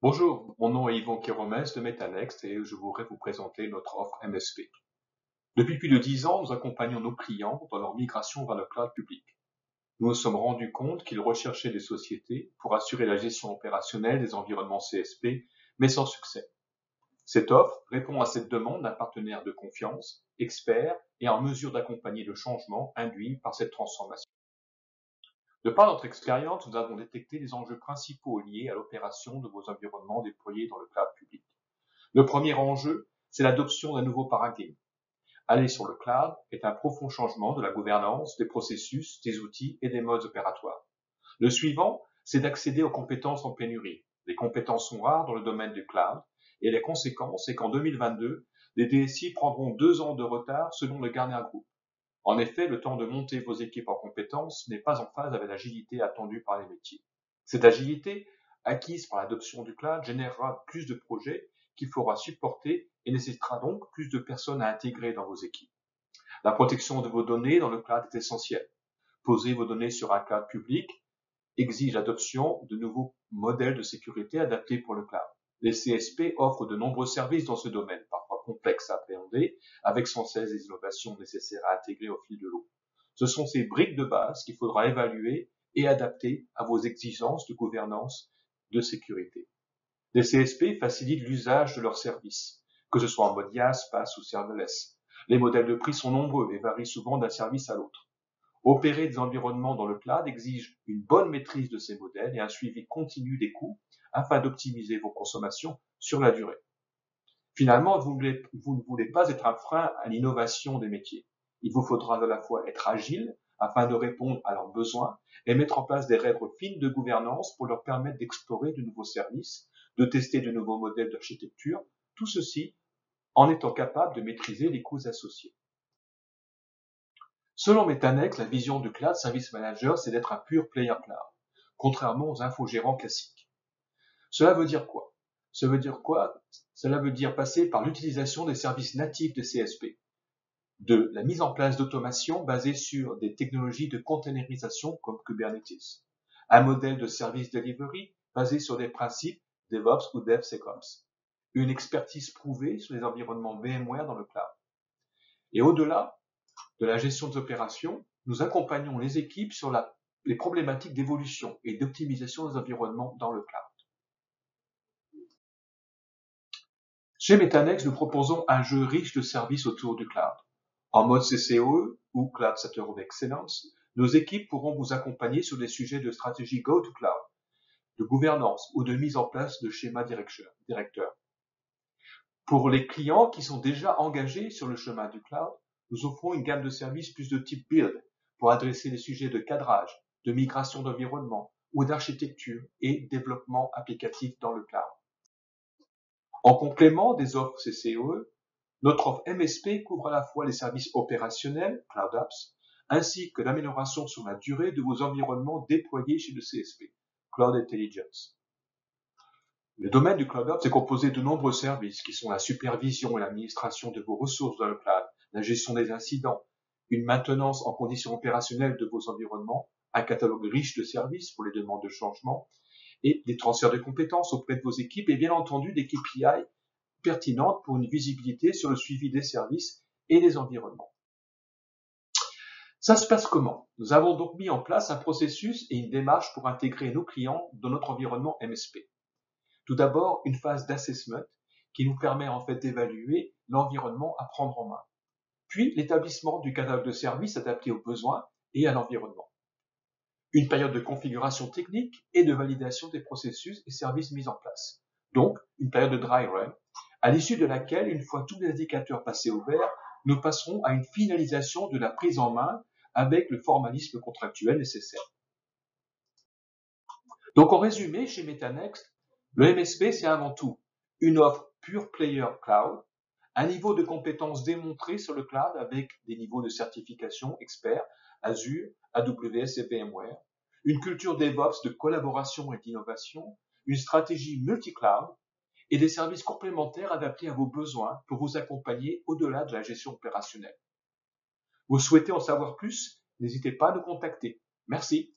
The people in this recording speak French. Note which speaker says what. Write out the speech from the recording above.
Speaker 1: Bonjour, mon nom est Yvon Kéromès de Metanext et je voudrais vous présenter notre offre MSP. Depuis plus de 10 ans, nous accompagnons nos clients dans leur migration vers le cloud public. Nous nous sommes rendus compte qu'ils recherchaient des sociétés pour assurer la gestion opérationnelle des environnements CSP, mais sans succès. Cette offre répond à cette demande d'un partenaire de confiance, expert et en mesure d'accompagner le changement induit par cette transformation. De par notre expérience, nous avons détecté les enjeux principaux liés à l'opération de vos environnements déployés dans le cloud public. Le premier enjeu, c'est l'adoption d'un nouveau paradigme. Aller sur le cloud est un profond changement de la gouvernance, des processus, des outils et des modes opératoires. Le suivant, c'est d'accéder aux compétences en pénurie. Les compétences sont rares dans le domaine du cloud et la conséquence est qu'en 2022, les DSI prendront 2 ans de retard selon le Gartner Group. En effet, le temps de monter vos équipes en compétences n'est pas en phase avec l'agilité attendue par les métiers. Cette agilité, acquise par l'adoption du cloud, générera plus de projets qu'il faudra supporter et nécessitera donc plus de personnes à intégrer dans vos équipes. La protection de vos données dans le cloud est essentielle. Poser vos données sur un cloud public exige l'adoption de nouveaux modèles de sécurité adaptés pour le cloud. Les CSP offrent de nombreux services dans ce domaine, parfois complexes à appréhender, avec sans cesse des innovations nécessaires à intégrer au fil de l'eau. Ce sont ces briques de base qu'il faudra évaluer et adapter à vos exigences de gouvernance de sécurité. Les CSP facilitent l'usage de leurs services, que ce soit en mode IaaS, PaaS ou serverless. Les modèles de prix sont nombreux et varient souvent d'un service à l'autre. Opérer des environnements dans le cloud exige une bonne maîtrise de ces modèles et un suivi continu des coûts afin d'optimiser vos consommations sur la durée. Finalement, vous ne voulez pas être un frein à l'innovation des métiers. Il vous faudra à la fois être agile afin de répondre à leurs besoins et mettre en place des règles fines de gouvernance pour leur permettre d'explorer de nouveaux services, de tester de nouveaux modèles d'architecture, tout ceci en étant capable de maîtriser les coûts associés. Selon Metanext, la vision du Cloud Service Manager, c'est d'être un pur player cloud, contrairement aux infogérants classiques. Cela veut dire quoi? Cela veut dire passer par l'utilisation des services natifs de CSP, de la mise en place d'automation basée sur des technologies de containerisation comme Kubernetes, un modèle de service delivery basé sur des principes DevOps ou DevSecOps, une expertise prouvée sur les environnements VMware dans le cloud. Et au-delà de la gestion des opérations, nous accompagnons les équipes sur les problématiques d'évolution et d'optimisation des environnements dans le cloud. Chez Metanext, nous proposons un jeu riche de services autour du cloud. En mode CCOE ou Cloud Center of Excellence, nos équipes pourront vous accompagner sur des sujets de stratégie Go to Cloud, de gouvernance ou de mise en place de schémas directeurs. Pour les clients qui sont déjà engagés sur le chemin du cloud, nous offrons une gamme de services plus de type build pour adresser les sujets de cadrage, de migration d'environnement ou d'architecture et développement applicatif dans le cloud. En complément des offres CCOE, notre offre MSP couvre à la fois les services opérationnels, Cloud Apps, ainsi que l'amélioration sur la durée de vos environnements déployés chez le CSP, Cloud Intelligence. Le domaine du Cloud Ops est composé de nombreux services qui sont la supervision et l'administration de vos ressources dans le cloud, la gestion des incidents, une maintenance en conditions opérationnelles de vos environnements, un catalogue riche de services pour les demandes de changement et des transferts de compétences auprès de vos équipes et bien entendu des KPI pertinentes pour une visibilité sur le suivi des services et des environnements. Ça se passe comment? Nous avons donc mis en place un processus et une démarche pour intégrer nos clients dans notre environnement MSP. Tout d'abord, une phase d'assessment qui nous permet en fait d'évaluer l'environnement à prendre en main. Puis, l'établissement du catalogue de services adapté aux besoins et à l'environnement. Une période de configuration technique et de validation des processus et services mis en place. Donc, une période de dry run, à l'issue de laquelle, une fois tous les indicateurs passés au vert, nous passerons à une finalisation de la prise en main avec le formalisme contractuel nécessaire. Donc, en résumé, chez Metanext, le MSP, c'est avant tout une offre pure player cloud, un niveau de compétences démontré sur le cloud avec des niveaux de certification experts, Azure, AWS et VMware, une culture DevOps de collaboration et d'innovation, une stratégie multi-cloud et des services complémentaires adaptés à vos besoins pour vous accompagner au-delà de la gestion opérationnelle. Vous souhaitez en savoir plus? N'hésitez pas à nous contacter. Merci.